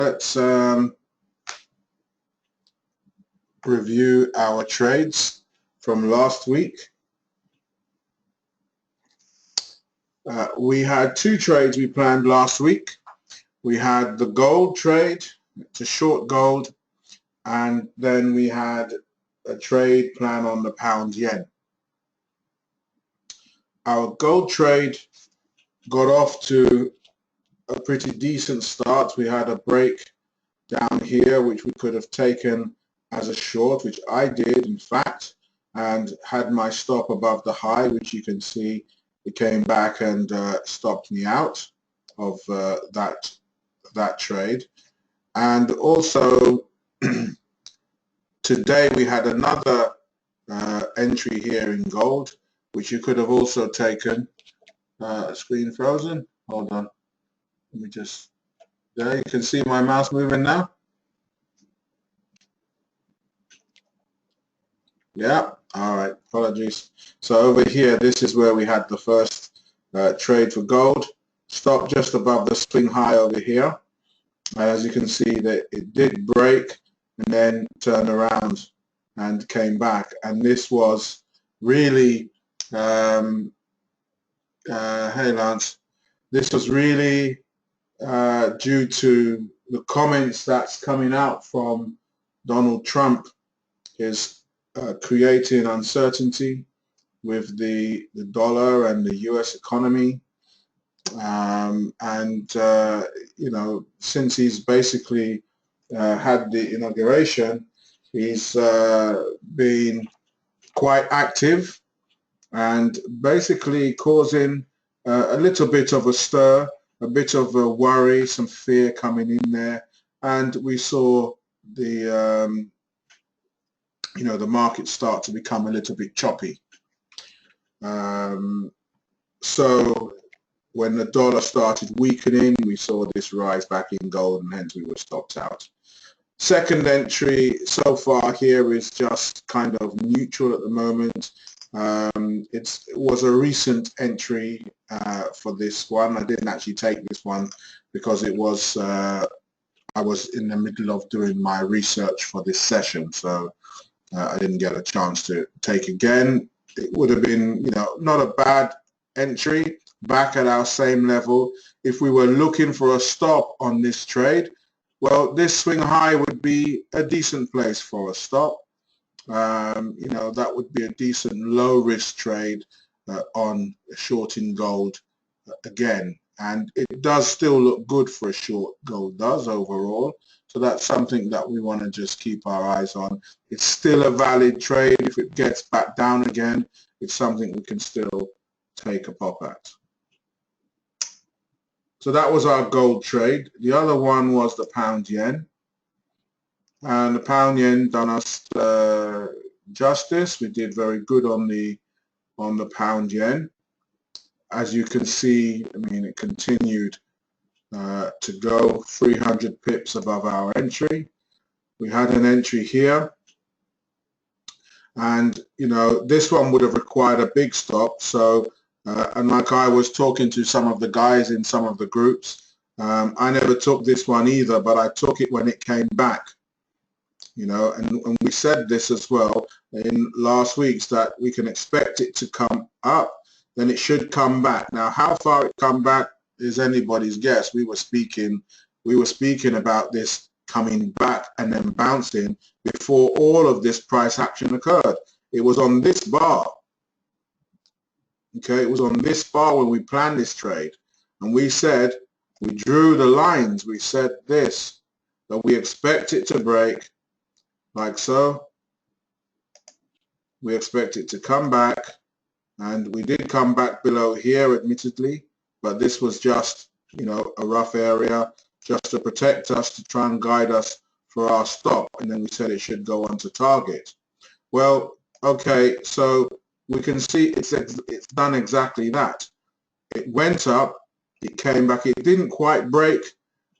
Let's review our trades from last week. We had two trades we planned last week. We had the gold trade to short gold, and then we had a trade plan on the pound yen. Our gold trade got off to a pretty decent start. We had a break down here which we could have taken as a short, which I did in fact, and had my stop above the high, which you can see it came back and stopped me out of that trade. And also today we had another entry here in gold, which you could have also taken. Screen frozen, hold on, let me just, there you can see my mouse moving now. Yeah, all right, apologies. So over here, this is where we had the first trade for gold. Stopped just above the swing high over here. And as you can see, that it did break and then turned around and came back. And this was really, hey Lance, this was really due to the comments that's coming out from Donald Trump, is creating uncertainty with the dollar and the US economy. You know, since he's basically had the inauguration, he's been quite active and basically causing a little bit of a stir, a bit of a worry, some fear coming in there, and we saw the you know, the market start to become a little bit choppy. So when the dollar started weakening, we saw this rise back in gold, and hence we were stopped out. Second entry so far here is just kind of neutral at the moment. It was a recent entry for this one. I didn't actually take this one because it was I was in the middle of doing my research for this session, so I didn't get a chance to take again. It would have been, you know, not a bad entry back at our same level. If we were looking for a stop on this trade, well, this swing high would be a decent place for a stop. You know, that would be a decent low risk trade on shorting gold again. And it does still look good for a short, gold does overall. So that's something that we want to just keep our eyes on. It's still a valid trade. If it gets back down again, it's something we can still take a pop at. So that was our gold trade. The other one was the pound yen. And the pound yen done us justice. We did very good on the pound yen. As you can see, I mean, it continued to go 300 pips above our entry. We had an entry here, and you know, this one would have required a big stop. So and like I was talking to some of the guys in some of the groups, I never took this one either, but I took it when it came back, you know, and we said this as well in last week's, that we can expect it to come up, then it should come back. Now how far it come back is anybody's guess. We were speaking about this coming back and then bouncing before all of this price action occurred. It was on this bar. Okay, it was on this bar when we planned this trade, and we said, we drew the lines, we said this, that we expect it to break like so. We expect it to come back, and we did come back below here admittedly, but this was just, you know, a rough area just to protect us, to try and guide us for our stop, and then we said it should go on to target. Well, okay, so we can see it's done exactly that. It went up, it came back, it didn't quite break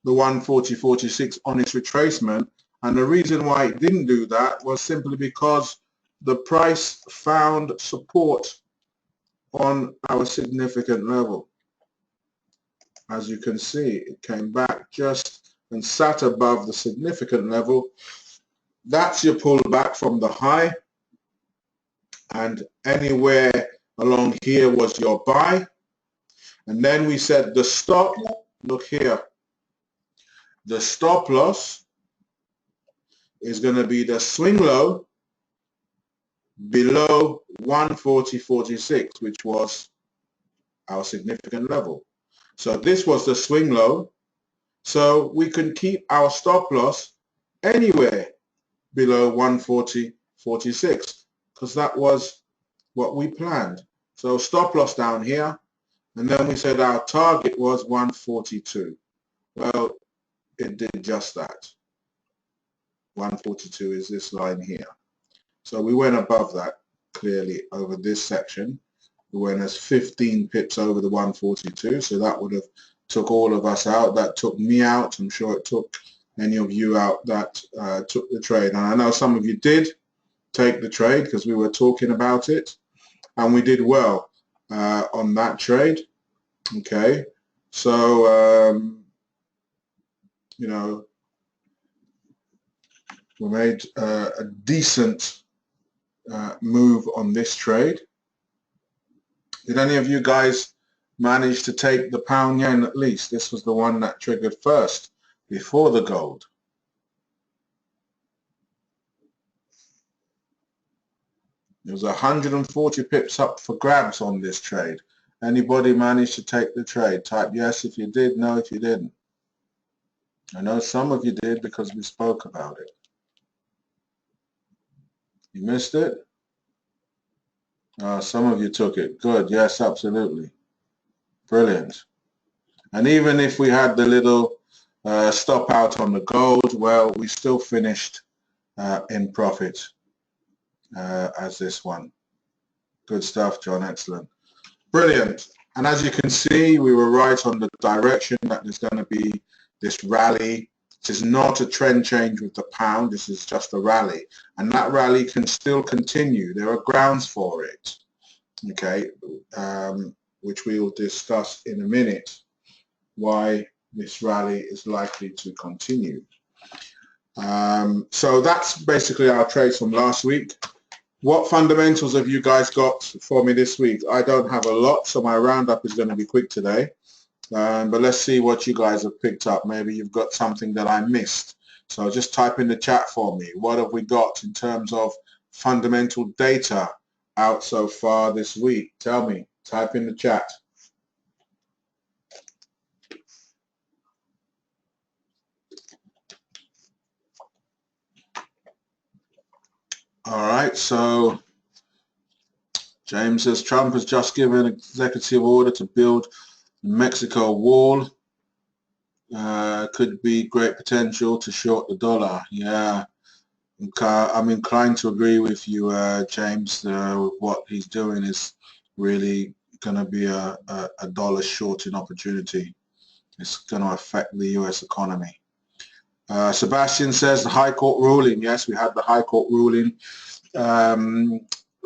the 140.46 on its retracement, and the reason why it didn't do that was simply because the price found support on our significant level. As you can see, it came back just and sat above the significant level. That's your pullback from the high, and anywhere along here was your buy. And then we said the stop, look here, the stop loss is going to be the swing low below 140.46, which was our significant level. So this was the swing low. So we can keep our stop loss anywhere below 140.46 because that was what we planned. So stop loss down here, and then we said our target was 142. Well, it did just that. 142 is this line here. So we went above that clearly over this section. We went as 15 pips over the 142, so that would have took all of us out. That took me out. I'm sure it took any of you out that took the trade. And I know some of you did take the trade because we were talking about it, and we did well on that trade. Okay, so you know, we made a decent move on this trade. Did any of you guys manage to take the pound yen at least? This was the one that triggered first before the gold. There was 140 pips up for grabs on this trade. Anybody managed to take the trade? Type yes if you did, no if you didn't. I know some of you did because we spoke about it. You missed it? Some of you took it. Good. Yes, absolutely. Brilliant. And even if we had the little stop out on the gold, well, we still finished in profit as this one. Good stuff, John. Excellent. Brilliant. And as you can see, we were right on the direction that there's going to be this rally. This is not a trend change with the pound. This is just a rally. And that rally can still continue. There are grounds for it, okay, which we will discuss in a minute, why this rally is likely to continue. So that's basically our trades from last week. What fundamentals have you guys got for me this week? I don't have a lot, so my roundup is going to be quick today. But let's see what you guys have picked up. Maybe you've got something that I missed. So just type in the chat for me. What have we got in terms of fundamental data out so far this week? Tell me. Type in the chat. All right, so James says Trump has just given an executive order to build the Mexico wall. Could be great potential to short the dollar. Yeah, I'm inclined to agree with you, James. What he's doing is really going to be a dollar shorting opportunity. It's going to affect the US economy. Sebastian says the High Court ruling. Yes, we had the High Court ruling.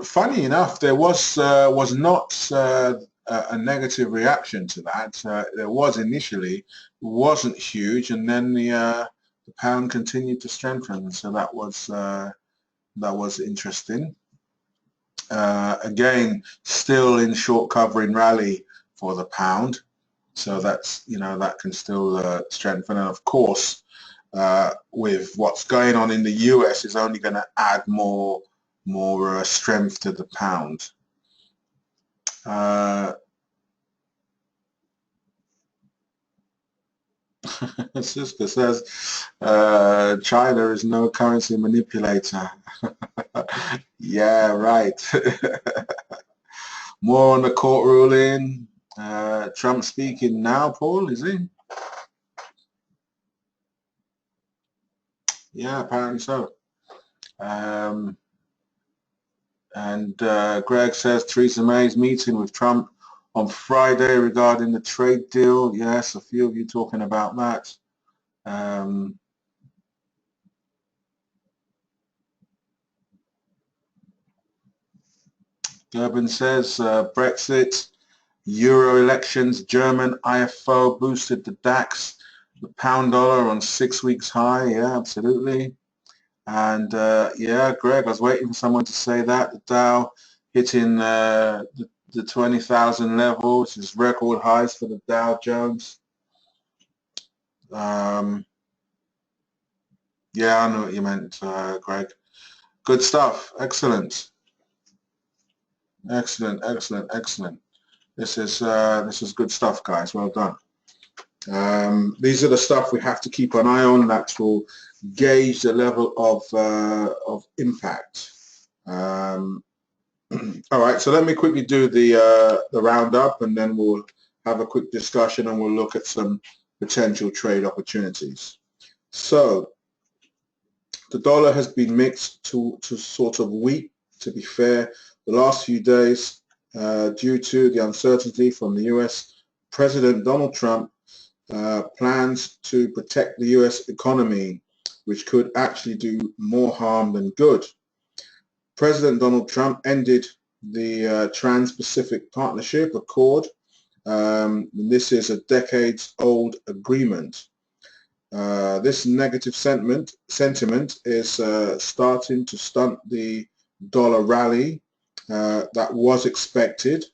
Funny enough, there was not a negative reaction to that. There was initially, wasn't huge, and then the pound continued to strengthen. So that was interesting. Again, still in short covering rally for the pound. So that's, you know, that can still strengthen, and of course, with what's going on in the US is only going to add more strength to the pound. Sister says China is no currency manipulator. Yeah, right. More on the court ruling. Trump speaking now, Paul, is he? Yeah, apparently so. And Greg says Theresa May's meeting with Trump on Friday regarding the trade deal. Yes, a few of you talking about that. Gerben says Brexit, Euro elections, German IFO boosted the DAX. The pound dollar on 6 weeks high, yeah, absolutely. And yeah, Greg, I was waiting for someone to say that. The Dow hitting the 20,000 level, which is record highs for the Dow Jones. Yeah, I know what you meant, Greg. Good stuff. Excellent. Excellent, excellent, excellent. This is good stuff, guys. Well done. These are the stuff we have to keep an eye on that will gauge the level of impact. All right, so let me quickly do the roundup, and then we'll have a quick discussion, and we'll look at some potential trade opportunities. So the dollar has been mixed to sort of weak, to be fair, the last few days due to the uncertainty from the US President Donald Trump plans to protect the US economy, which could actually do more harm than good. President Donald Trump ended the Trans-Pacific Partnership Accord. This is a decades-old agreement. This negative sentiment is starting to stunt the dollar rally that was expected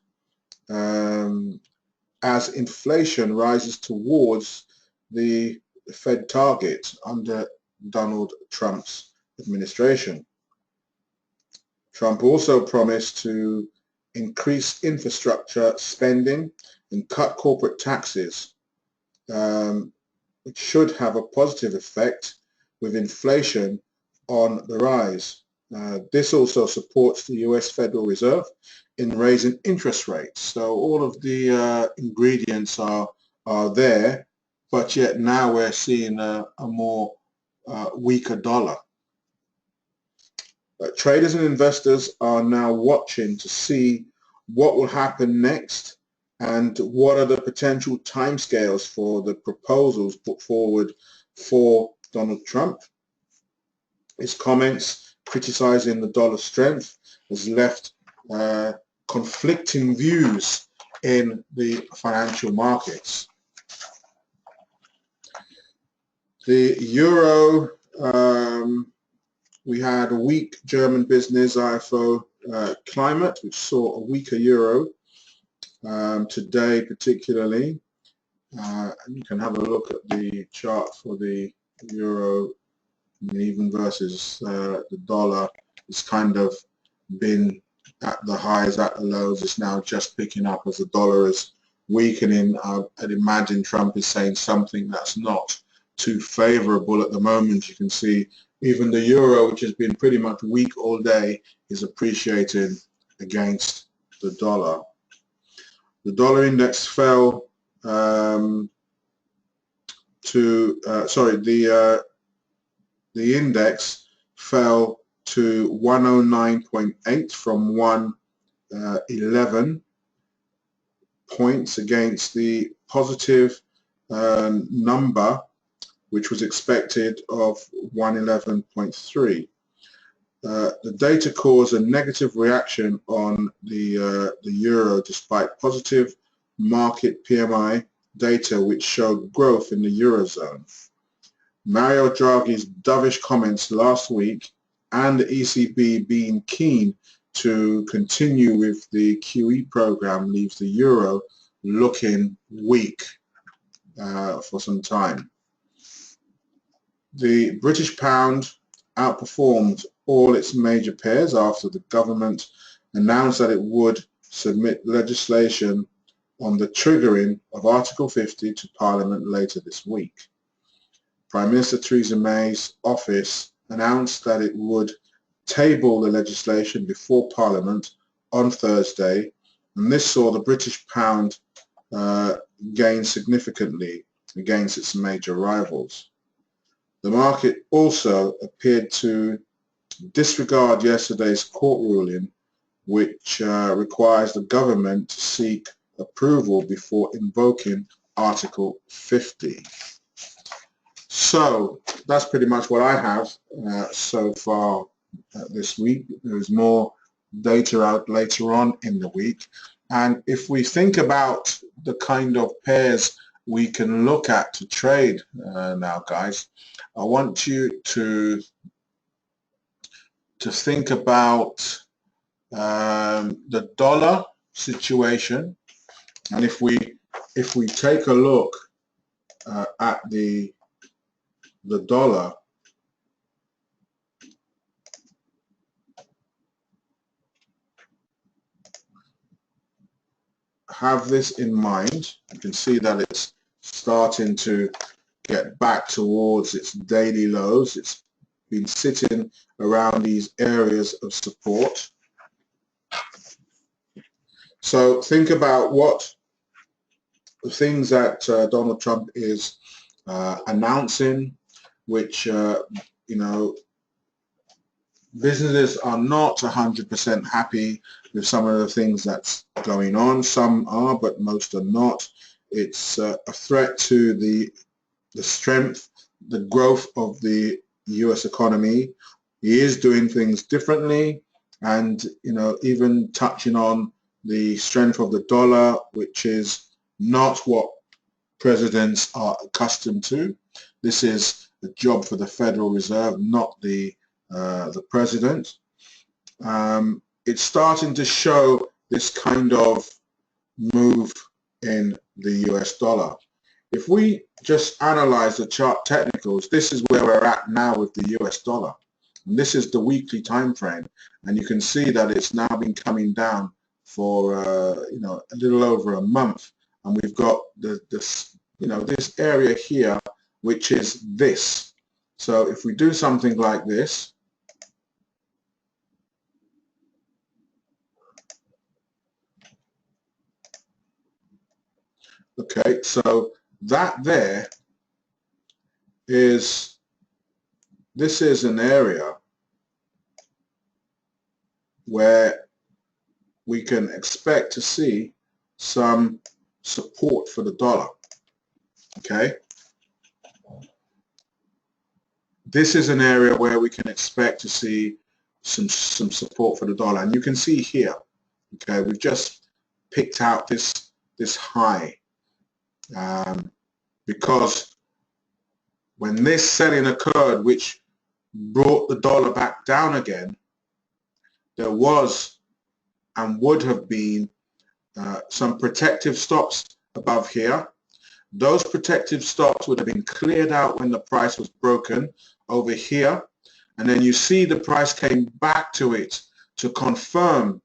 as inflation rises towards the Fed target under Donald Trump's administration. Trump also promised to increase infrastructure spending and cut corporate taxes, which should have a positive effect with inflation on the rise. This also supports the US Federal Reserve in raising interest rates. So all of the ingredients are there, but yet now we're seeing a more weaker dollar. Traders and investors are now watching to see what will happen next and what are the potential timescales for the proposals put forward for Donald Trump. His comments criticizing the dollar's strength has left conflicting views in the financial markets. The euro, we had a weak German business IFO climate, which saw a weaker euro today particularly. And you can have a look at the chart for the euro, even versus the dollar. It's kind of been at the highs, at the lows. It's now just picking up as the dollar is weakening. I'd imagine Trump is saying something that's not too favorable at the moment. You can see even the euro, which has been pretty much weak all day, is appreciating against the dollar. The dollar index fell the index fell to 109.8 from 111 points against the positive number which was expected of 111.3. The data caused a negative reaction on the euro despite positive market PMI data which showed growth in the eurozone. Mario Draghi's dovish comments last week and the ECB being keen to continue with the QE program leaves the euro looking weak for some time. The British pound outperformed all its major pairs after the government announced that it would submit legislation on the triggering of Article 50 to Parliament later this week. Prime Minister Theresa May's office announced that it would table the legislation before Parliament on Thursday, and this saw the British pound gain significantly against its major rivals. The market also appeared to disregard yesterday's court ruling, which requires the government to seek approval before invoking Article 50. So that's pretty much what I have so far this week. There's more data out later on in the week. And if we think about the kind of pairs we can look at to trade now, guys. I want you to think about the dollar situation, and if we take a look at the dollar, have this in mind. You can see that it's starting to get back towards its daily lows. It's been sitting around these areas of support. So think about what the things that Donald Trump is announcing, which you know, businesses are not 100% happy with some of the things that's going on. Some are, but most are not. It's a threat to the strength, the growth of the US economy. He is doing things differently, and you know, even touching on the strength of the dollar, which is not what presidents are accustomed to. This is a job for the Federal Reserve, not the president. It's starting to show this kind of move in the US dollar. If we just analyze the chart technicals, this is where we're at now with the US dollar. And this is the weekly time frame, and you can see that it's now been coming down for you know, a little over a month, and we've got this, you know, this area here, which is this. So if we do something like this, okay, so that there is, this is an area where we can expect to see some support for the dollar. Okay, this is an area where we can expect to see some support for the dollar, and you can see here, okay, we've just picked out this high because when this selling occurred, which brought the dollar back down again, there was and would have been some protective stops above here. Those protective stops would have been cleared out when the price was broken over here, and then you see the price came back to it to confirm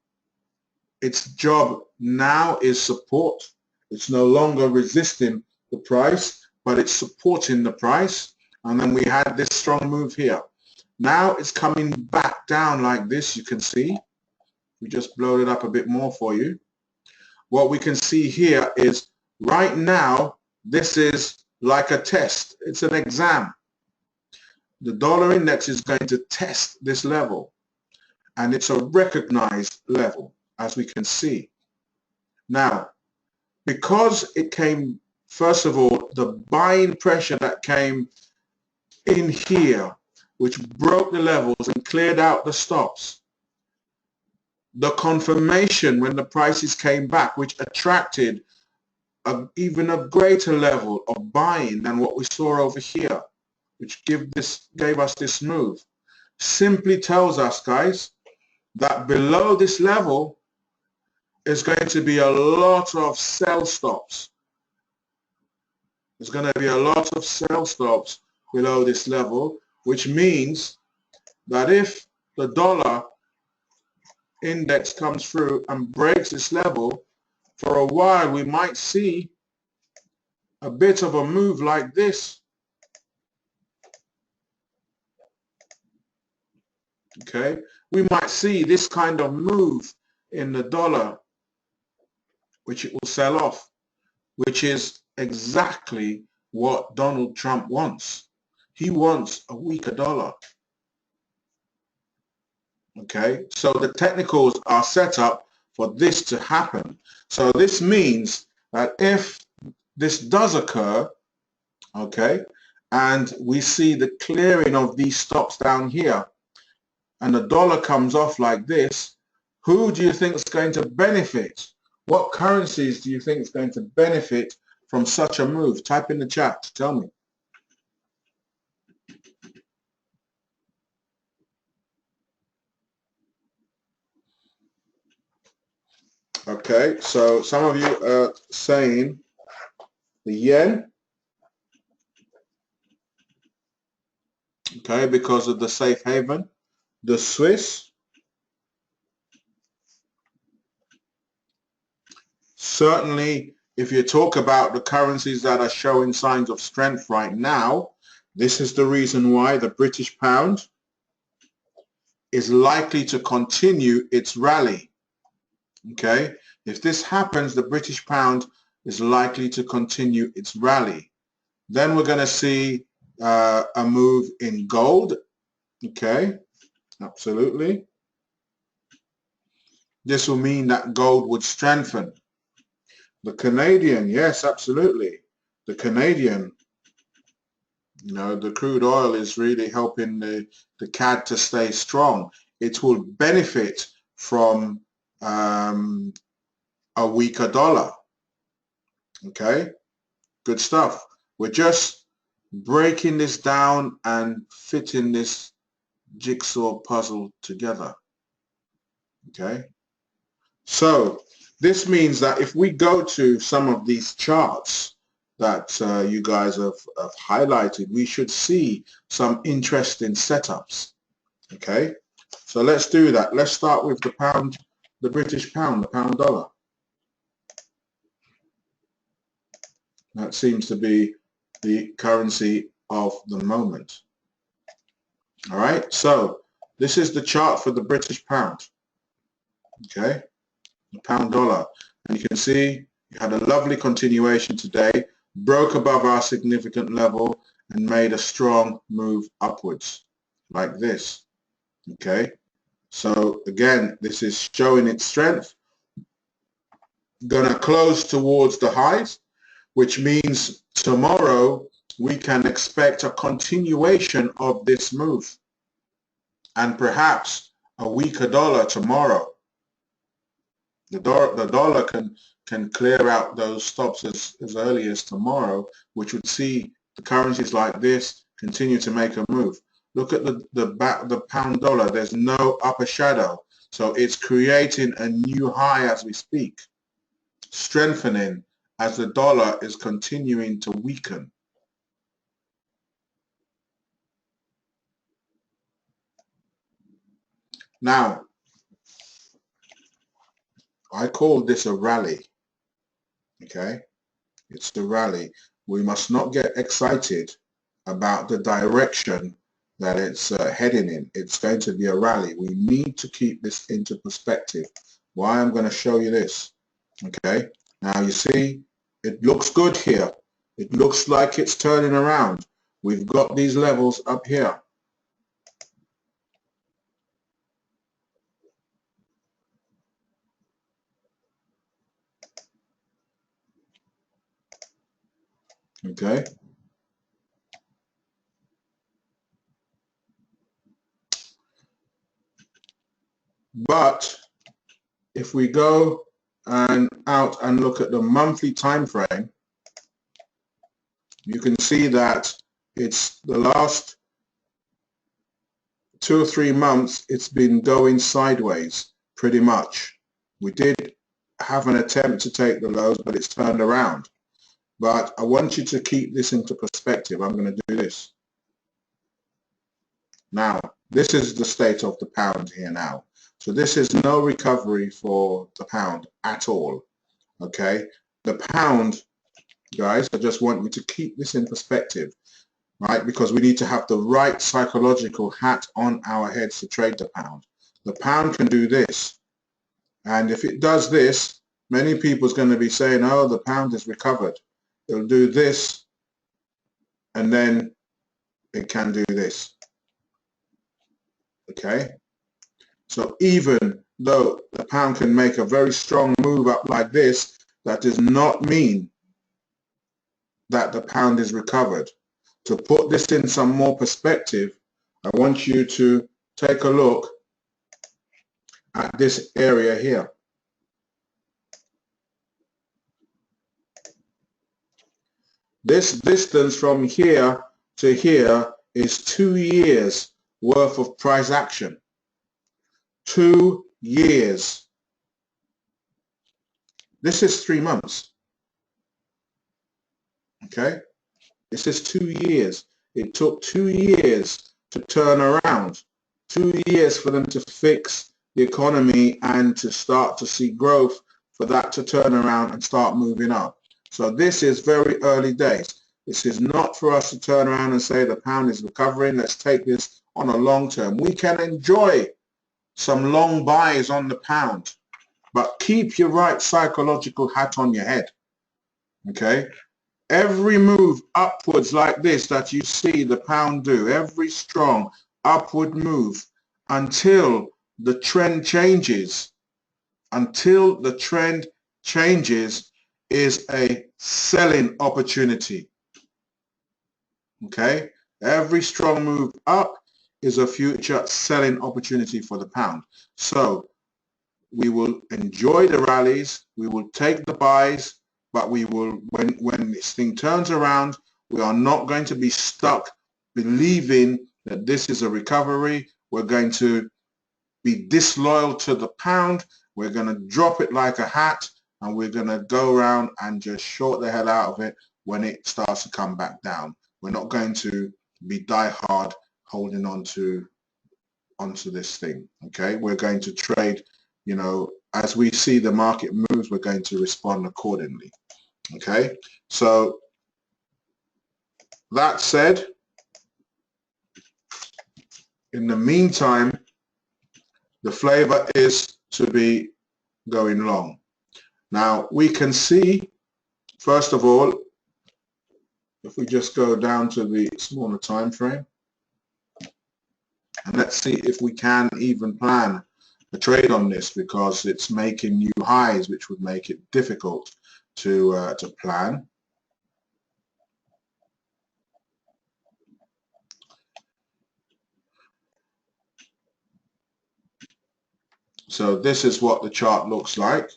its job now is support. It's no longer resisting the price, but it's supporting the price, and then we had this strong move here. Now it's coming back down like this. You can see, we just blowed it up a bit more for you. What we can see here is right now, this is like a test. It's an exam. The dollar index is going to test this level, and it's a recognized level, as we can see. Now, because it came, first of all, the buying pressure that came in here, which broke the levels and cleared out the stops, the confirmation when the prices came back, which attracted even a greater level of buying than what we saw over here, which gave us this move, simply tells us, guys, that below this level is going to be a lot of sell stops. There's going to be a lot of sell stops below this level, which means that if the dollar index comes through and breaks this level, for a while we might see a bit of a move like this. Okay, we might see this kind of move in the dollar, which it will sell off, which is exactly what Donald Trump wants. He wants a weaker dollar. Okay, so the technicals are set up for this to happen. So this means that if this does occur, okay, and we see the clearing of these stops down here, and the dollar comes off like this, who do you think is going to benefit? What currencies do you think is going to benefit from such a move? Type in the chat, tell me. Okay, so some of you are saying the yen, okay, because of the safe haven. The Swiss, certainly if you talk about the currencies that are showing signs of strength right now, this is the reason why the British pound is likely to continue its rally. Okay, if this happens, the British pound is likely to continue its rally. Then we're going to see a move in gold. Okay, absolutely. This will mean that gold would strengthen. The Canadian, yes, absolutely. The Canadian, you know, the crude oil is really helping the CAD to stay strong. It will benefit from a weaker dollar. Okay, good stuff. We're just breaking this down and fitting this jigsaw puzzle together. Okay, so this means that if we go to some of these charts that you guys have highlighted, we should see some interesting setups. Okay, so let's do that. Let's start with the pound, the British pound, the pound dollar. That seems to be the currency of the moment. All right, so this is the chart for the British pound. Okay, the pound dollar, and you can see you had a lovely continuation today, broke above our significant level and made a strong move upwards like this. Okay, so again, this is showing its strength, gonna close towards the highs, which means tomorrow we can expect a continuation of this move and perhaps a weaker dollar tomorrow. The dollar can clear out those stops as early as tomorrow, which would see the currencies like this continue to make a move. Look at the pound dollar. There's no upper shadow, so it's creating a new high as we speak, strengthening as the dollar is continuing to weaken. Now, I call this a rally. Okay, it's the rally. We must not get excited about the direction that it's heading in. It's going to be a rally. We need to keep this into perspective. Why I'm going to show you this. Okay, now you see it looks good here. It looks like it's turning around. We've got these levels up here. Okay, but if we go and out and look at the monthly time frame, you can see that it's the last 2 or 3 months it's been going sideways pretty much. We did have an attempt to take the lows, but it's turned around. But I want you to keep this into perspective. I'm going to do this. Now, this is the state of the pound here now. So this is no recovery for the pound at all. Okay, the pound, guys, I just want you to keep this in perspective, right? Because we need to have the right psychological hat on our heads to trade the pound. The pound can do this, and if it does this, many people's going to be saying, oh, the pound is recovered. It'll do this, and then it can do this. Okay, so even though the pound can make a very strong move up like this, that does not mean that the pound is recovered. To put this in some more perspective, I want you to take a look at this area here. This distance from here to here is 2 years worth of price action. 2 years. This is 3 months. Okay? This is 2 years. It took 2 years to turn around. 2 years for them to fix the economy and to start to see growth, for that to turn around and start moving up. So this is very early days. This is not for us to turn around and say the pound is recovering. Let's take this on a long term. We can enjoy some long buys on the pound, but keep your right psychological hat on your head. Okay? Every move upwards like this that you see the pound do, every strong upward move until the trend changes, is a selling opportunity. Okay? Every strong move up is a future selling opportunity for the pound. So we will enjoy the rallies, we will take the buys, but we will, when this thing turns around, we are not going to be stuck believing that this is a recovery. We're going to be disloyal to the pound. We're going to drop it like a hat, and we're going to go around and just short the hell out of it when it starts to come back down. We're not going to be die hard holding onto this thing. Okay, we're going to trade, you know, as we see the market moves, we're going to respond accordingly. Okay, so that said, in the meantime, the flavor is to be going long. Now we can see, first of all, if we just go down to the smaller time frame, and let's see if we can even plan a trade on this, because it's making new highs, which would make it difficult to plan. So this is what the chart looks like.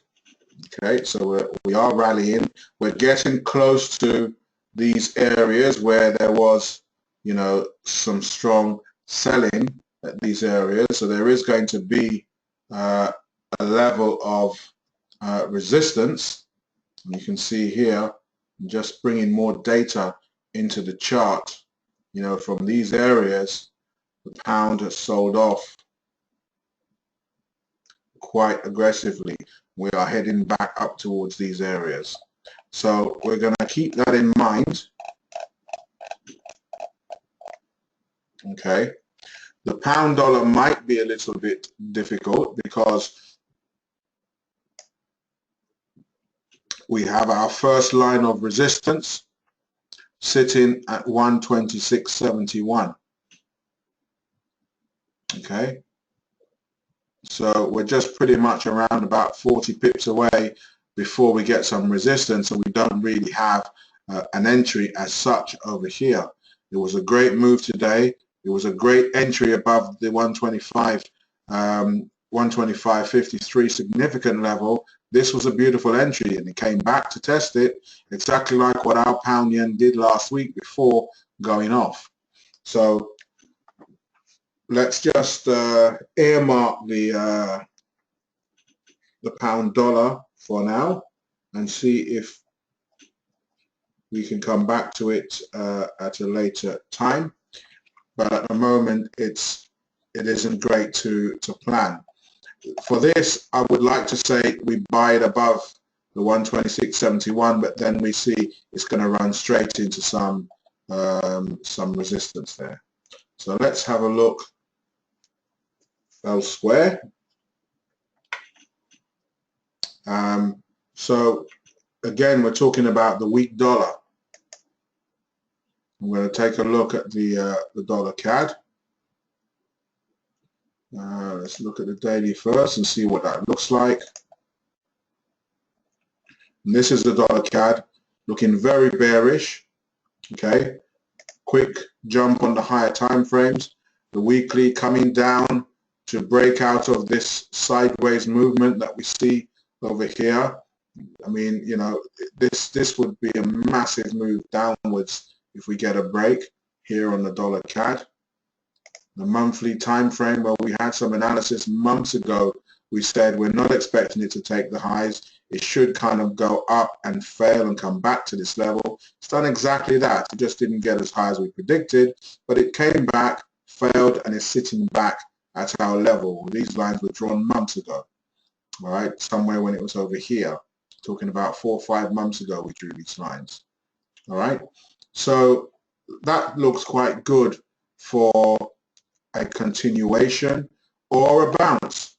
Okay, so we are rallying. We're getting close to these areas where there was, you know, some strong selling at these areas. So there is going to be a level of resistance. And you can see here, just bringing more data into the chart, you know, from these areas, the pound has sold off quite aggressively. We are heading back up towards these areas. So we're going to keep that in mind. Okay. The pound dollar might be a little bit difficult because we have our first line of resistance sitting at 126.71. Okay. So we're just pretty much around about 40 pips away before we get some resistance, and we don't really have an entry as such over here. It was a great move today. It was a great entry above the 125, 125.53 significant level. This was a beautiful entry, and it came back to test it, exactly like what our pound yen did last week before going off. So let's just earmark the pound dollar for now and see if we can come back to it at a later time. But at the moment, it isn't great to plan. For this, I would like to say we buy it above the 126.71, but then we see it's going to run straight into some resistance there. So let's have a look elsewhere. So again, we're talking about the weak dollar. I'm going to take a look at the dollar CAD. Let's look at the daily first and see what that looks like. And this is the dollar CAD, looking very bearish. Okay, quick jump on the higher time frames. The weekly coming down to break out of this sideways movement that we see over here. I mean, you know, this would be a massive move downwards if we get a break here on the dollar CAD. The monthly time frame, well, we had some analysis months ago. We said we're not expecting it to take the highs. It should kind of go up and fail and come back to this level. It's done exactly that. It just didn't get as high as we predicted, but it came back, failed, and is sitting back at our level. These lines were drawn months ago, all right, somewhere when it was over here. Talking about 4 or 5 months ago we drew these lines, all right? So that looks quite good for a continuation or a bounce.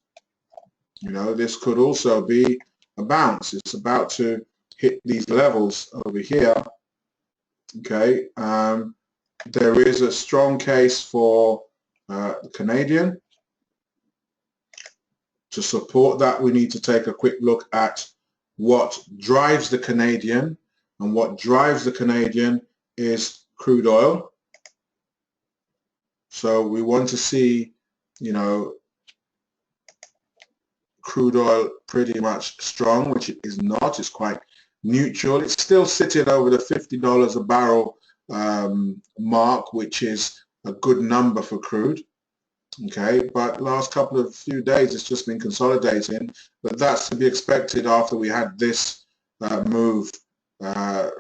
You know, this could also be a bounce. It's about to hit these levels over here. Okay, there is a strong case for the Canadian. To support that, we need to take a quick look at what drives the Canadian, and what drives the Canadian is crude oil. So we want to see, you know, crude oil pretty much strong, which it is not. It's quite neutral. It's still sitting over the $50 a barrel mark, which is a good number for crude. Okay, but last few days it's just been consolidating, but that's to be expected after we had this move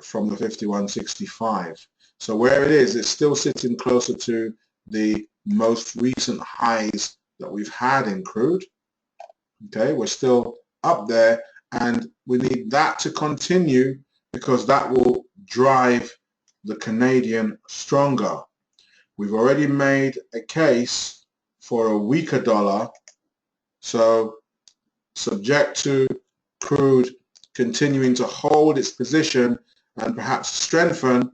from the 51.65. So where it is, it's still sitting closer to the most recent highs that we've had in crude. Okay, we're still up there, and we need that to continue because that will drive the Canadian stronger. We've already made a case for a weaker dollar, so subject to crude continuing to hold its position and perhaps strengthen,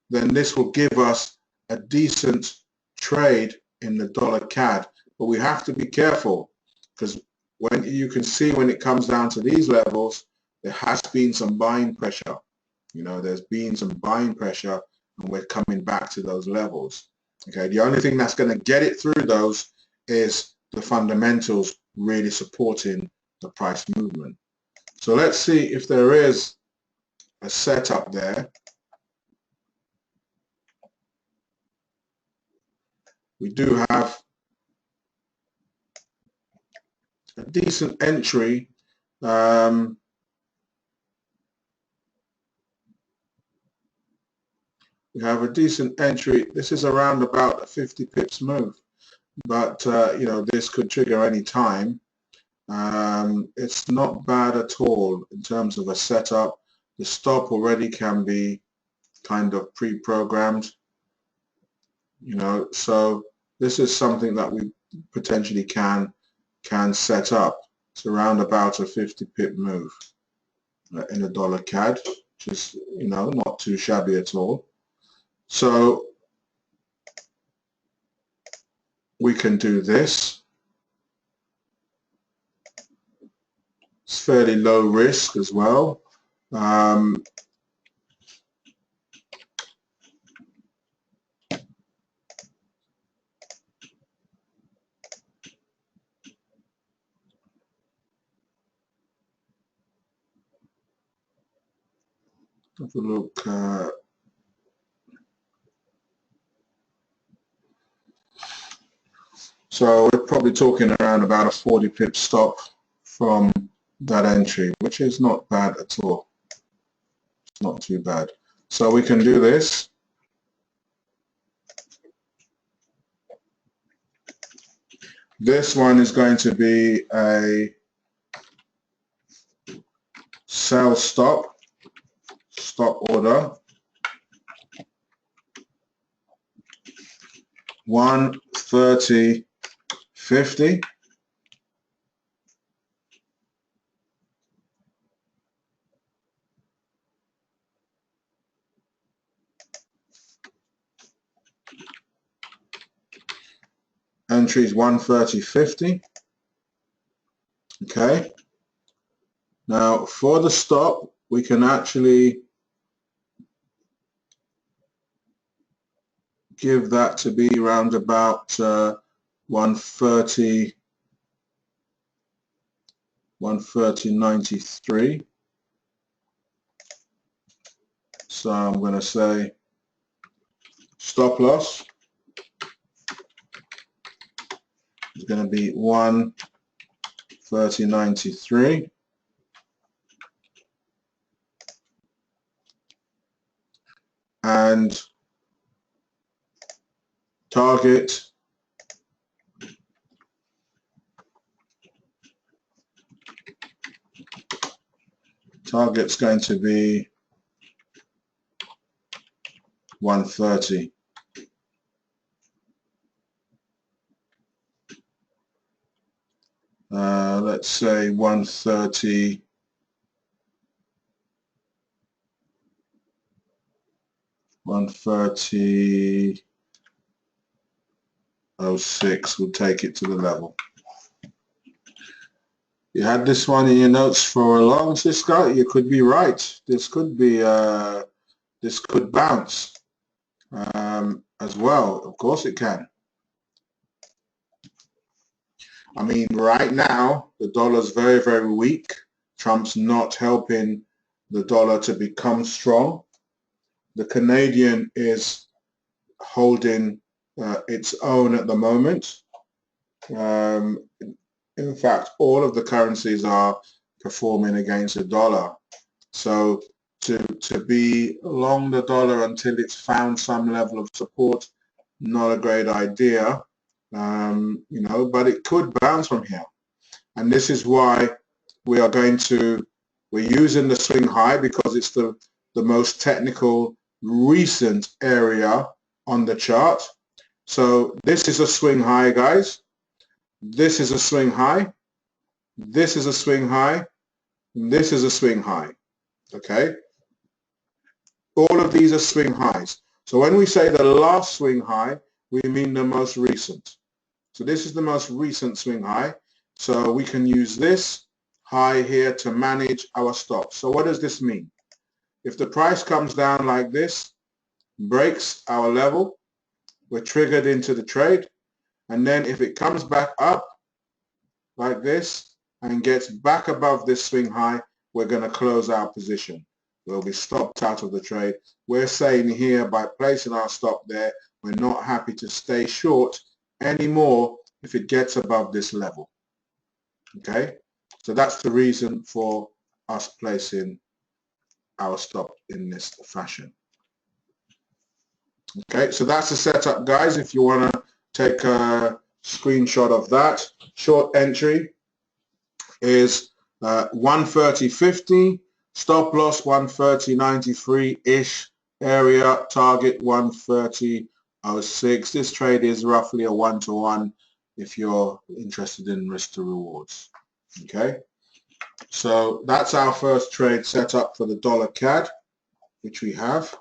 then this will give us a decent trade in the dollar CAD. But we have to be careful, because when you can see when it comes down to these levels, there has been some buying pressure. You know, there's been some buying pressure, and we're coming back to those levels. Okay, the only thing that's going to get it through those is the fundamentals really supporting the price movement. So let's see if there is a setup there. We do have a decent entry. We have a decent entry. This is around about a 50 pips move, but you know, this could trigger any time. It's not bad at all in terms of a setup. The stop already can be kind of pre-programmed, you know, so this is something that we potentially can set up. It's around about a 50 pip move in a dollar CAD, which is, you know, not too shabby at all. So we can do this. It's fairly low risk as well. Have a look. So we're probably talking around about a 40 pip stop from that entry, which is not bad at all. It's not too bad. So we can do this. This one is going to be a sell stop order. 130.50. Entry is 130.50. Okay. Now for the stop, we can actually give that to be around about 130.93. So I'm going to say stop loss is going to be 130.93. And target's going to be 130. Let's say 130. 130.06 will take it to the level. You had this one in your notes for a long, Cisco. You could be right. This could be this could bounce as well. Of course it can. I mean, right now the dollar's very, very weak. Trump's not helping the dollar to become strong. The Canadian is holding its own at the moment. In fact, all of the currencies are performing against the dollar. So to be long the dollar until it's found some level of support, not a great idea. You know, but it could bounce from here. And this is why we're using the swing high, because it's the most technical recent area on the chart. So this is a swing high, guys. This is a swing high. This is a swing high. This is a swing high. Okay. All of these are swing highs. So when we say the last swing high, we mean the most recent. So this is the most recent swing high. So we can use this high here to manage our stops. So what does this mean? If the price comes down like this, breaks our level, we're triggered into the trade. And then if it comes back up like this and gets back above this swing high, we're going to close our position. We'll be stopped out of the trade. We're saying here, by placing our stop there, we're not happy to stay short anymore if it gets above this level. Okay, so that's the reason for us placing our stop in this fashion. Okay, so that's the setup, guys. If you want to take a screenshot of that, short entry is 130.50, stop loss 130.93-ish area, target 130.06. This trade is roughly a 1-to-1 if you're interested in risk to rewards. Okay, so that's our first trade set up for the dollar CAD, which we have.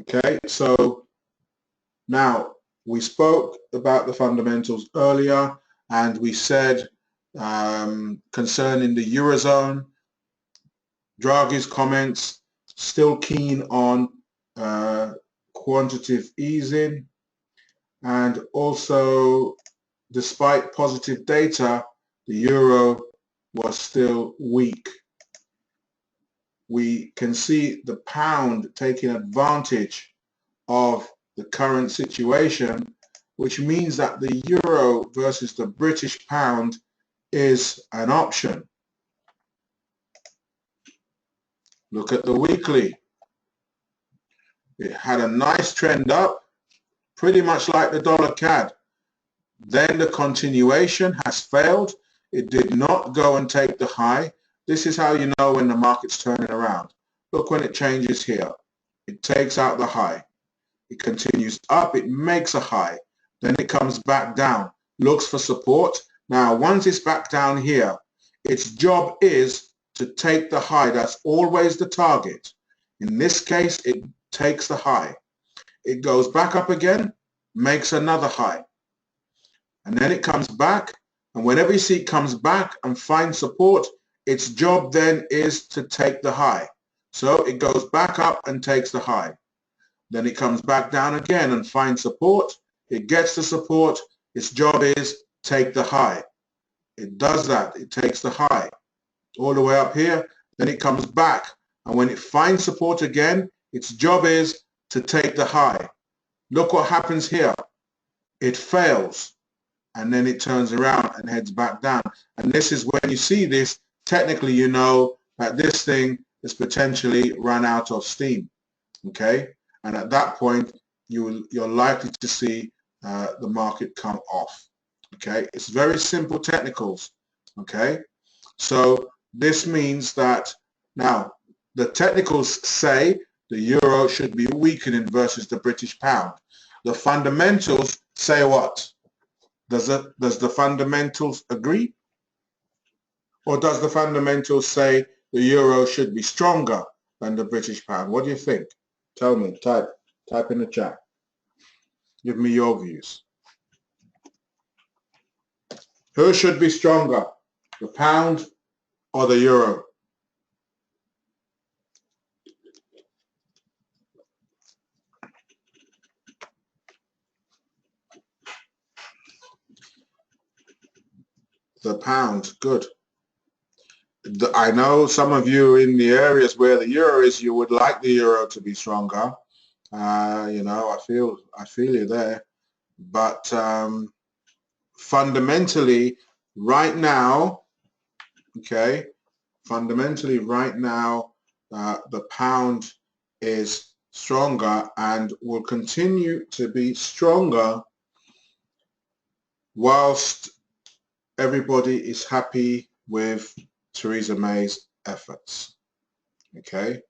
Okay, so now we spoke about the fundamentals earlier, and we said concerning the Eurozone, Draghi's comments, still keen on quantitative easing, and also despite positive data, the euro was still weak. We can see the pound taking advantage of the current situation, which means that the euro versus the British pound is an option. Look at the weekly. It had a nice trend up, pretty much like the dollar CAD. Then the continuation has failed. It did not go and take the high. This is how you know when the market's turning around. Look when it changes here. It takes out the high. It continues up. It makes a high. Then it comes back down. Looks for support. Now, once it's back down here, its job is to take the high. That's always the target. In this case, it takes the high. It goes back up again, makes another high. And then it comes back. And whenever you see it comes back and finds support, its job then is to take the high. So it goes back up and takes the high. Then it comes back down again and finds support. It gets the support. Its job is take the high. It does that. It takes the high all the way up here. then it comes back, and when it finds support again, its job is to take the high. Look what happens here. It fails, and then it turns around and heads back down. And this is when you see this, technically you know that this thing is potentially run out of steam. Okay, and at that point you're likely to see the market come off. Okay, it's very simple technicals. Okay, so this means that now the technicals say the euro should be weakening versus the British pound. The fundamentals say what? Does the fundamentals agree? Or does the fundamentals say the euro should be stronger than the British pound? What do you think? Tell me, type in the chat. Give me your views. Who should be stronger, the pound or the euro? The pound, good. I know some of you in the areas where the euro is, you would like the euro to be stronger. You know, I feel you there. But fundamentally, right now, okay, fundamentally right now, the pound is stronger and will continue to be stronger whilst everybody is happy with Theresa May's efforts. Okay,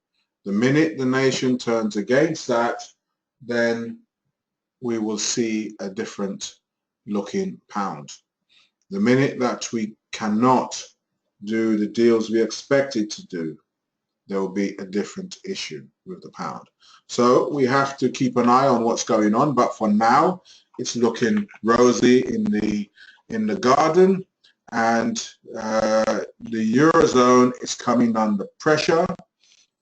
the minute the nation turns against that, then we will see a different looking pound. The minute that we cannot do the deals we expected to do, there will be a different issue with the pound. So we have to keep an eye on what's going on, but for now it's looking rosy in the garden, and the Eurozone is coming under pressure,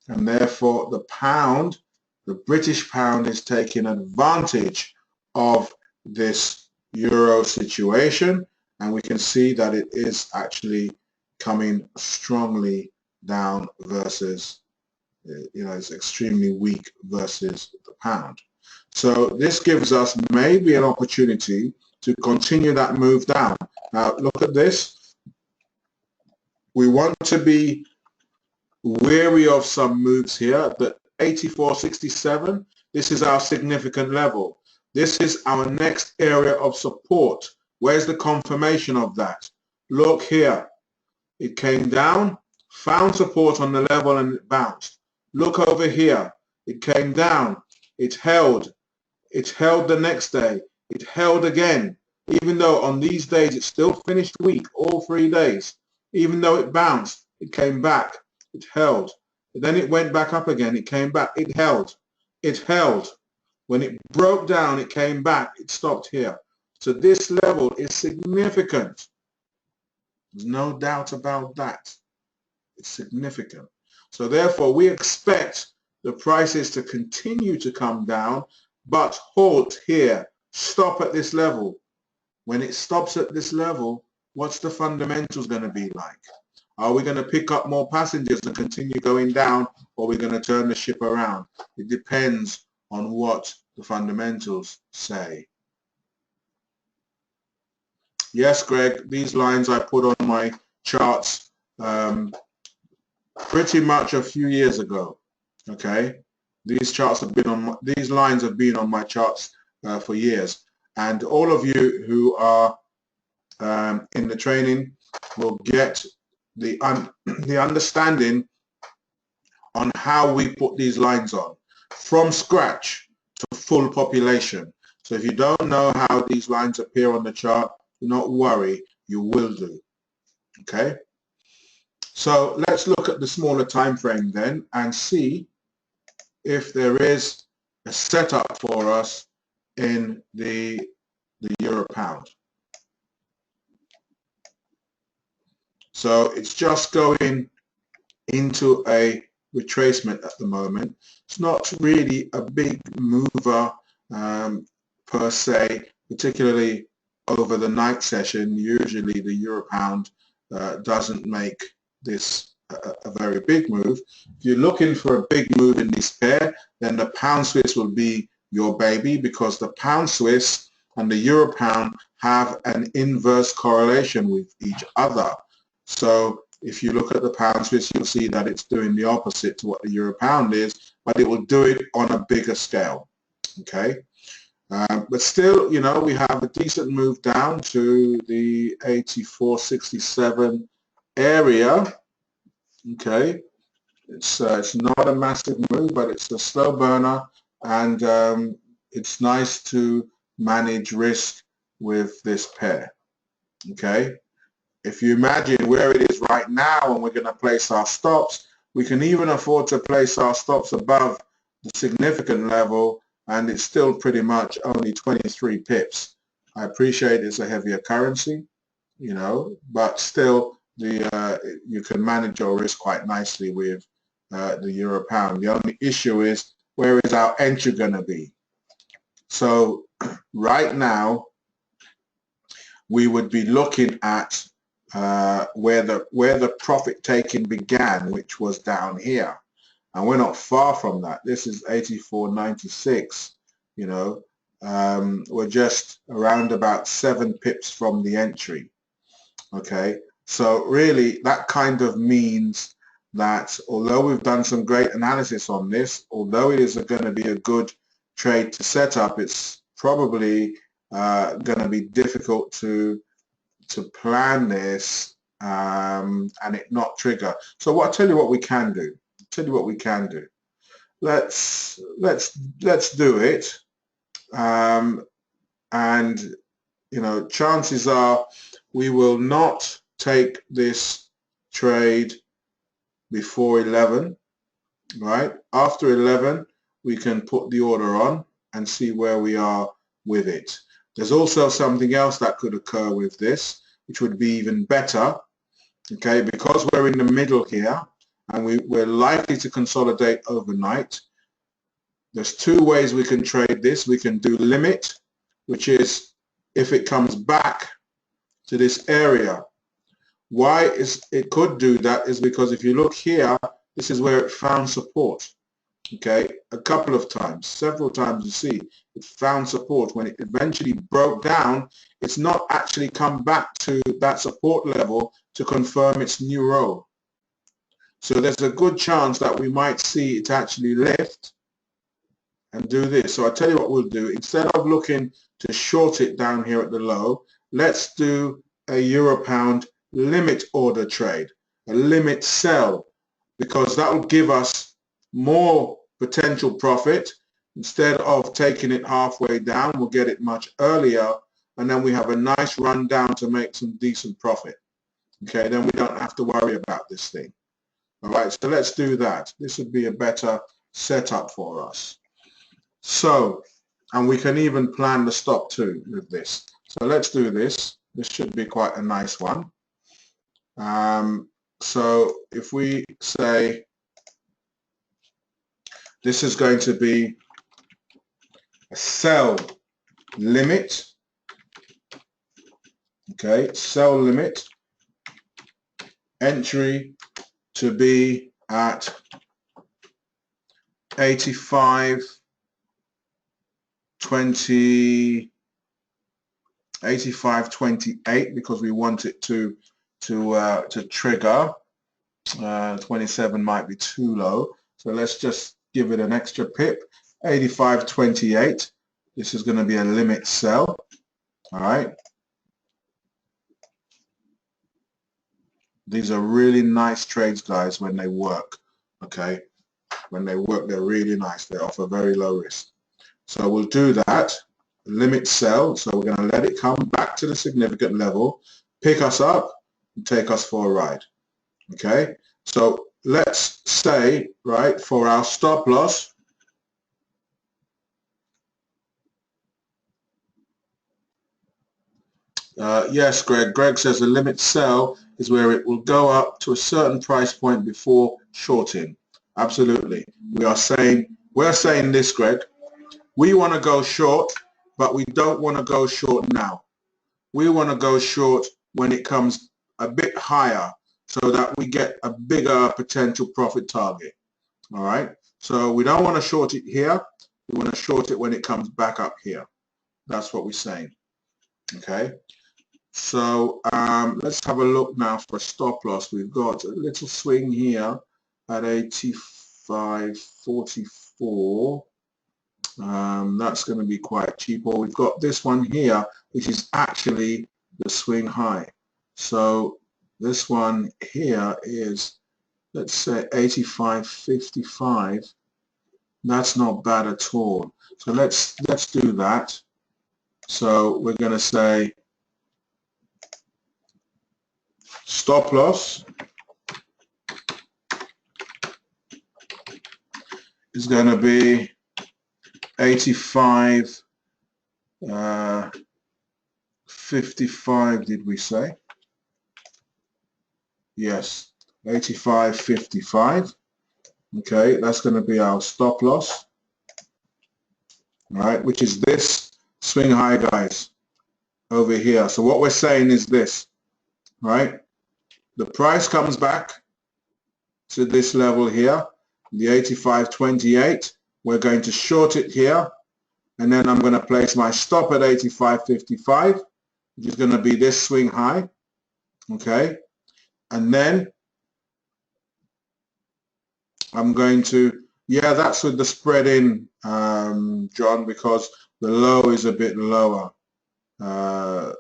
and therefore the pound, the British pound, is taking advantage of this euro situation, and we can see that it is actually coming strongly down versus, you know, it's extremely weak versus the pound. So this gives us maybe an opportunity to continue that move down. Now look at this. We want to be wary of some moves here. The 84.67, this is our significant level. This is our next area of support. Where's the confirmation of that? Look here. It came down, found support on the level, and it bounced. Look over here. It came down. It held. It held the next day. It held again. Even though on these days it still finished weak, all 3 days. Even though it bounced, it came back. It held. Then it went back up again. It came back. It held. It held. When it broke down, it came back. It stopped here. So this level is significant. There's no doubt about that. It's significant. So therefore, we expect the prices to continue to come down, but halt here. Stop at this level. When it stops at this level, what's the fundamentals going to be like? Are we going to pick up more passengers and continue going down, or are we going to turn the ship around? It depends on what the fundamentals say. Yes, Greg, these lines I put on my charts pretty much a few years ago. Okay, these charts have been on, these lines have been on my charts for years, and all of you who are in the training will get the understanding on how we put these lines on from scratch to full population. So if you don't know how these lines appear on the chart, do not worry, you will do. Okay, so let's look at the smaller time frame then and see if there is a setup for us in the euro pound. So it's just going into a retracement at the moment. It's not really a big mover per se, particularly over the night session. Usually the euro pound doesn't make this a very big move. If you're looking for a big move in this pair, then the pound Swiss will be your baby, because the pound Swiss and the euro pound have an inverse correlation with each other. So if you look at the pound Swiss, you'll see that it's doing the opposite to what the euro pound is, but it will do it on a bigger scale. Okay. But still, you know, we have a decent move down to the 84.67 area. Okay, it's not a massive move, but it's a slow burner, and it's nice to manage risk with this pair. Okay, if you imagine where it is right now and we're going to place our stops, we can even afford to place our stops above the significant level, and it's still pretty much only 23 pips. I appreciate it's a heavier currency, you know, but still you can manage your risk quite nicely with the euro pound. The only issue is, where is our entry going to be? So right now we would be looking at where the profit taking began, which was down here. And we're not far from that. This is 84.96, you know. We're just around about 7 pips from the entry. Okay, so really that kind of means that although we've done some great analysis on this, although it is going to be a good trade to set up, it's probably going to be difficult to plan this and it not trigger. So I'll tell you what we can do. Let's do it, and you know, chances are we will not take this trade before 11, right? After 11 we can put the order on and see where we are with it. There's also something else that could occur with this, which would be even better. Okay, because we're in the middle here and we're likely to consolidate overnight, there's 2 ways we can trade this. We can do limit, which is if it comes back to this area. Why it could do that is because if you look here, this is where it found support. Okay, a couple of times, several times, you see it found support. When it eventually broke down, it's not actually come back to that support level to confirm its new low. So there's a good chance that we might see it actually lift and do this. So I tell you what we'll do. Instead of looking to short it down here at the low, let's do a euro pound limit order trade, a limit sell, because that will give us more potential profit. Instead of taking it halfway down, we'll get it much earlier, and then we have a nice run down to make some decent profit. Okay, then we don't have to worry about this thing. All right, so let's do that. This would be a better setup for us. So, and we can even plan the stop too with this. So let's do this. This should be quite a nice one. So if we say this is going to be a sell limit, okay, sell limit, entry to be at 85.28 because we want it to trigger. 27 might be too low, so let's just give it an extra pip. 85.28. This is going to be a limit sell. All right. These are really nice trades, guys, when they work. Okay, when they work, they're really nice. They offer very low risk. So we'll do that. Limit sell. So we're going to let it come back to the significant level, pick us up, and take us for a ride. Okay. So let's say, right, for our stop loss, yes, Greg. Greg says the limit sell is where it will go up to a certain price point before shorting. Absolutely. We're saying this, Greg. We want to go short, but we don't want to go short now. We want to go short when it comes a bit higher. so that we get a bigger potential profit target. All right, so we don't want to short it here. We want to short it when it comes back up here. That's what we're saying. Okay, so let's have a look now for a stop loss. We've got a little swing here at 85.44. That's going to be quite cheap. Or we've got this one here, which is actually the swing high. So this one here is, let's say, 85.55. That's not bad at all. So let's do that. So we're going to say stop loss is going to be 85.55, did we say? Yes, 85.55. Okay, that's going to be our stop loss, right, which is this swing high, guys, over here. So what we're saying is this, right? The price comes back to this level here, the 85.28. We're going to short it here, and then I'm going to place my stop at 85.55, which is going to be this swing high. Okay, and then I'm going to, yeah, that's with the spread in, John, because the low is a bit lower at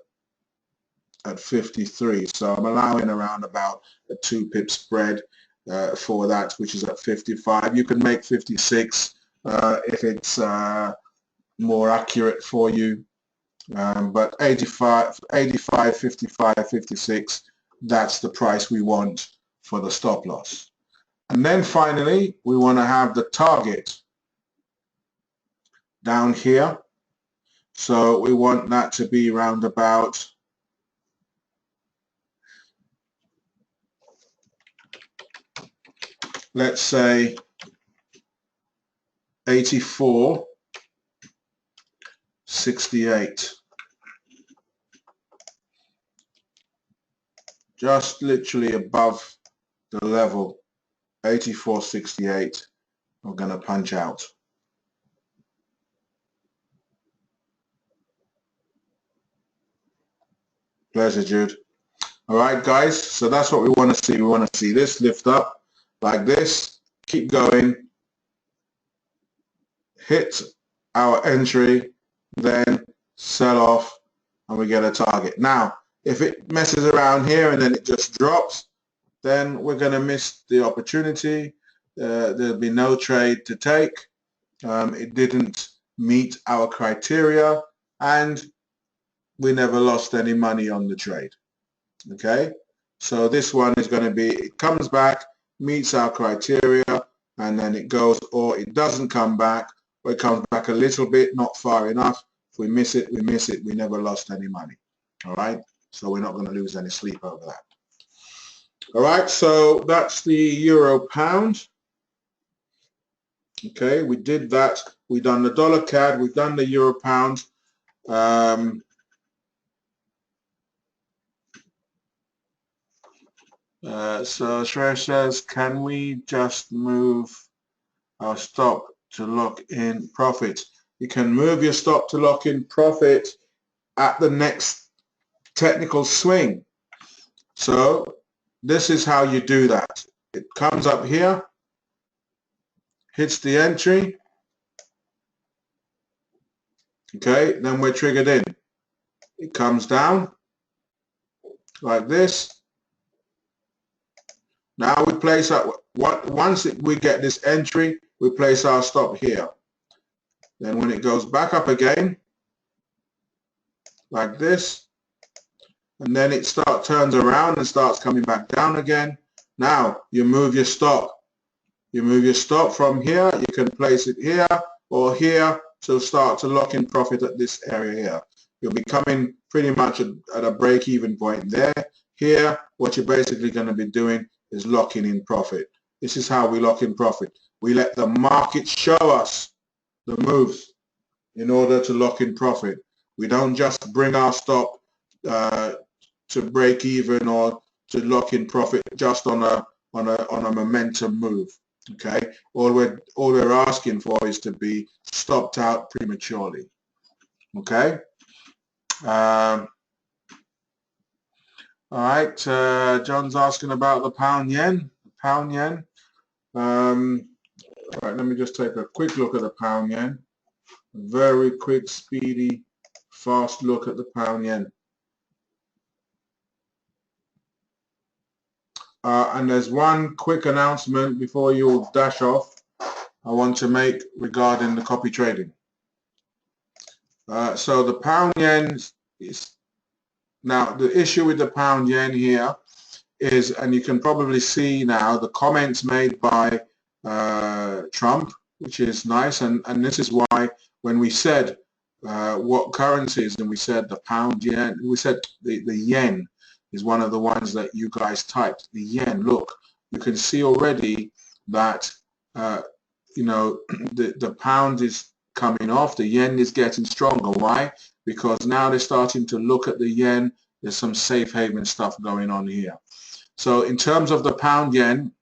53. So I'm allowing around about a 2 pip spread for that, which is at 55. You can make 56 if it's more accurate for you. But 85, 55, 56, that's the price we want for the stop loss. And then finally, we want to have the target down here. So we want that to be round about, let's say, 84.68. Just literally above the level, 84.68, we're going to punch out. Pleasure, Jude. All right, guys, so that's what we want to see. We want to see this lift up like this, keep going, hit our entry, then sell off, and we get a target. Now, if it messes around here and then it just drops, then we're going to miss the opportunity. There'll be no trade to take. It didn't meet our criteria, and we never lost any money on the trade. Okay, so this one is going to be, it comes back, meets our criteria, and then it goes, or it doesn't come back, or it comes back a little bit, not far enough. If we miss it, we miss it. We never lost any money. All right, so we're not going to lose any sleep over that. All right, so that's the euro pound. Okay, we did that. We've done the dollar CAD, we've done the euro pound. So Shreya says, can we just move our stop to lock in profit? You can move your stop to lock in profit at the next technical swing. So this is how you do that. It comes up here, hits the entry, okay, then we're triggered in. It comes down like this. Now we place our, once we get this entry, we place our stop here. Then when it goes back up again, like this, and then it turns around and starts coming back down again. Now you move your stop. You move your stop from here. You can place it here or here to start to lock in profit at this area here. You'll be coming pretty much at a break-even point there. Here, what you're basically going to be doing is locking in profit. This is how we lock in profit. We let the market show us the moves in order to lock in profit. We don't just bring our stop to break even or lock in profit just on a momentum move. Okay, all we're asking for is to be stopped out prematurely. Okay. All right. John's asking about the pound yen. Pound yen. All right. Let me just take a quick look at the pound yen. Very quick, speedy, fast look at the pound yen. And there's one quick announcement before you all dash off I want to make regarding the copy trading. So the pound yen is now the issue with the pound yen here is, and you can probably see now the comments made by Trump, which is nice, and this is why when we said what currencies, and we said the pound yen, we said the yen is one of the ones that you guys typed. The yen, look, you can see already that you know the pound is coming off, the yen is getting stronger. Why? Because now they're starting to look at the yen. There's some safe haven stuff going on here. So in terms of the pound yen,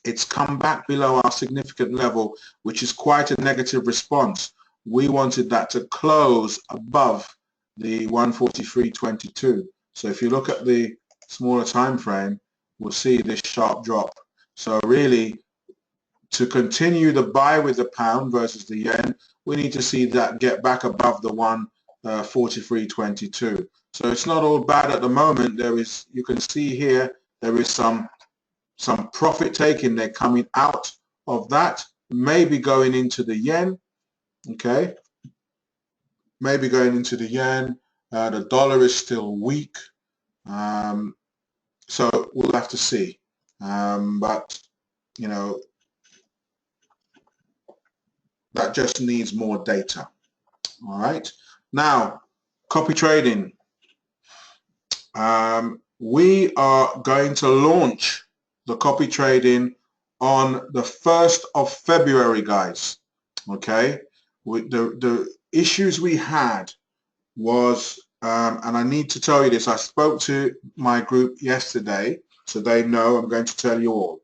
it's come back below our significant level, which is quite a negative response. We wanted that to close above the 143.22. So if you look at the smaller time frame, we'll see this sharp drop. So really, to continue the buy with the pound versus the yen, we need to see that get back above the 143.22. So it's not all bad at the moment. There is, you can see here, there is some profit taking there coming out of that, maybe going into the yen. Okay, maybe going into the yen. The dollar is still weak, so we'll have to see. But you know, that just needs more data. All right, now copy trading. We are going to launch the copy trading on the 1st of February, guys. Okay, with the issues we had was, and I need to tell you this, I spoke to my group yesterday, so they know. I'm going to tell you all.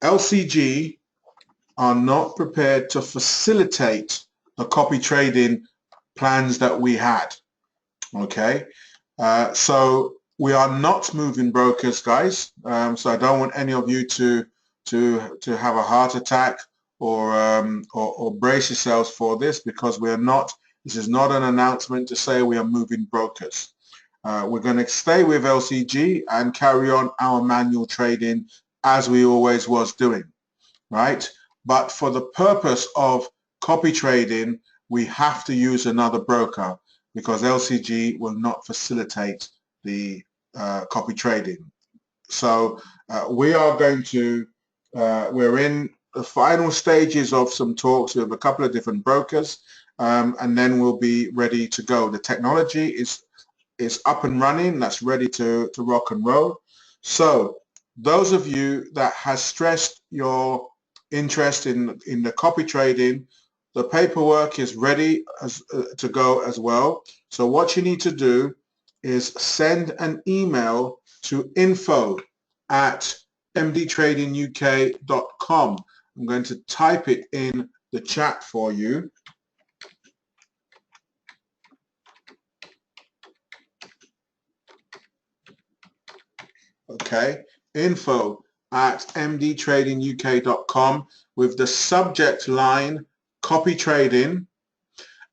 LCG are not prepared to facilitate the copy trading plans that we had. Okay, so we are not moving brokers, guys. So I don't want any of you to have a heart attack or brace yourselves for this, because we are not. This is not an announcement to say we are moving brokers. We're going to stay with LCG and carry on our manual trading as we always was doing, right? But for the purpose of copy trading, we have to use another broker, because LCG will not facilitate the copy trading. So we are going to, we're in the final stages of some talks with a couple of different brokers, and then we'll be ready to go. The technology is up and running. That's ready to rock and roll. So those of you that has stressed your interest in the copy trading, the paperwork is ready to go as well. So what you need to do is send an email to info@mdtradinguk.com. I'm going to type it in the chat for you. Okay, info@mdtradinguk.com with the subject line copy trading,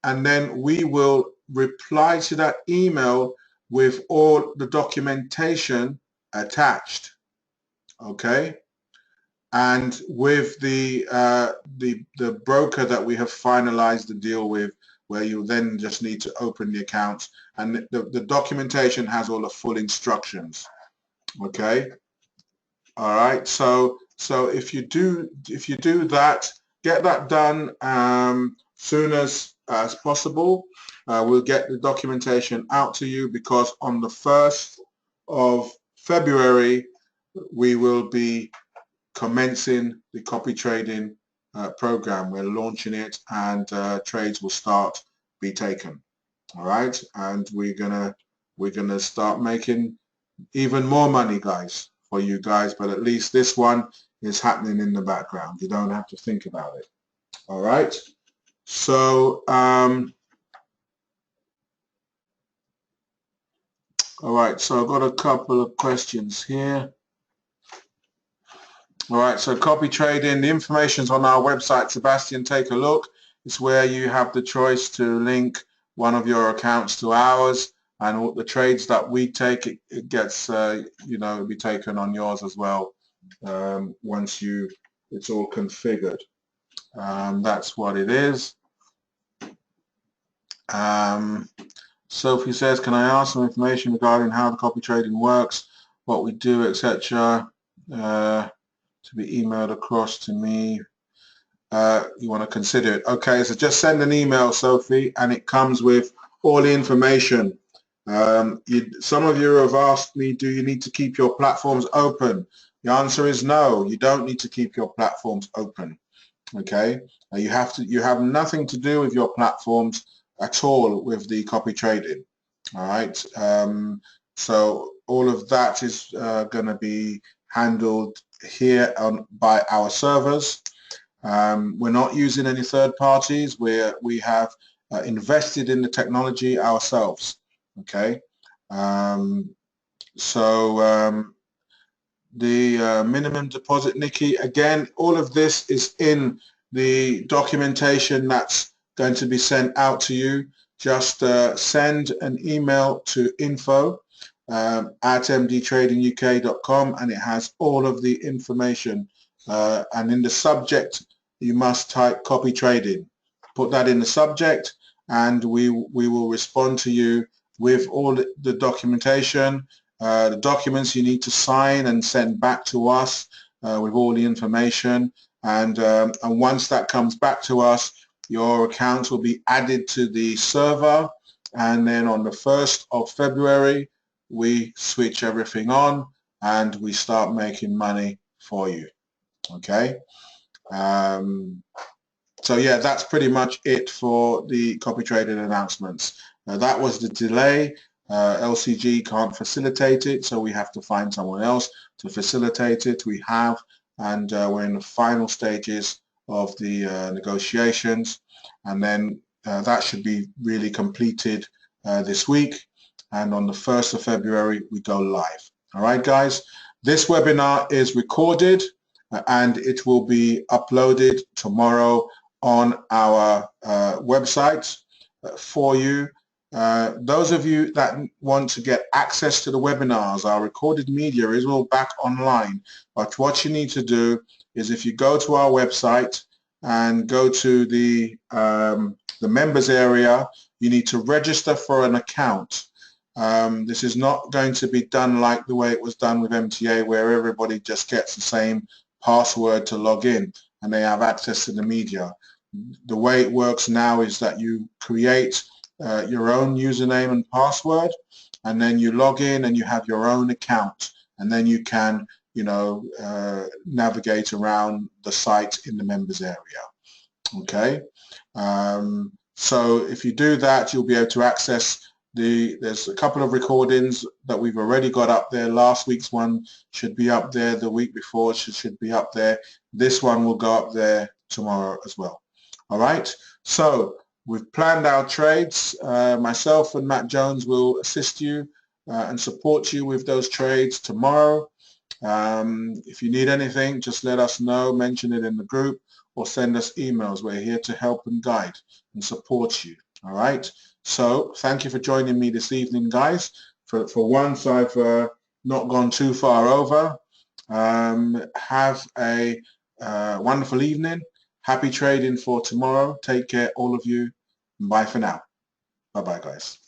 and then we will reply to that email with all the documentation attached. Okay, and with the broker that we have finalized the deal with, where you then just need to open the accounts, and the documentation has all the full instructions. Okay, all right, so if you do that, get that done soon as possible. We'll get the documentation out to you, because on the 1st of February we will be commencing the copy trading program. We're launching it, and trades will be taken. All right, and we're gonna start making even more money, guys, for you guys, but at least this one is happening in the background. You don't have to think about it. All right. So, all right. So I've got a couple of questions here. All right. So copy trading, the information's on our website, Sebastian. Take a look. It's where you have the choice to link one of your accounts to ours, and all the trades that we take, it gets, you know, it'll be taken on yours as well once it's all configured. That's what it is. Sophie says, can I ask some information regarding how the copy trading works, what we do, etc., to be emailed across to me? You want to consider it. Okay, so just send an email, Sophie, and it comes with all the information. Some of you have asked me, do you need to keep your platforms open? The answer is no, you don't need to keep your platforms open. Okay, you have nothing to do with your platforms at all with the copy trading. All right, so all of that is going to be handled here by our servers. We're not using any third parties. We have invested in the technology ourselves. Okay, the minimum deposit, Nikki, again, all of this is in the documentation that's going to be sent out to you. Just send an email to info at mdtradinguk.com, and it has all of the information, and in the subject you must type copy trading. Put that in the subject, and we will respond to you with all the documentation, the documents you need to sign and send back to us with all the information, and once that comes back to us, your account will be added to the server, and then on the 1st of February we switch everything on and we start making money for you. Okay, so yeah, that's pretty much it for the copy trading announcements. That was the delay. LCG can't facilitate it, so we have to find someone else to facilitate it. We have, and we're in the final stages of the negotiations, and then that should be really completed this week, and on the 1st of February we go live. All right, guys, this webinar is recorded and it will be uploaded tomorrow on our website for you. Those of you that want to get access to the webinars, our recorded media is all back online, but what you need to do is, if you go to our website and go to the members area, you need to register for an account. This is not going to be done like the way it was done with MTA, where everybody just gets the same password to log in and they have access to the media. The way it works now is that you create your own username and password, and then you log in and you have your own account, and then you can, you know, navigate around the site in the members area. Okay, so if you do that, you'll be able to access there's a couple of recordings that we've already got up there. Last week's one should be up there, the week before should be up there. This one will go up there tomorrow as well. All right, so we've planned our trades. Myself and Matt Jones will assist you and support you with those trades tomorrow. If you need anything, just let us know, mention it in the group, or send us emails. We're here to help and guide and support you. All right, so thank you for joining me this evening, guys. For once I've not gone too far over. Have a wonderful evening. Happy trading for tomorrow. Take care, all of you. Bye for now. Bye-bye, guys.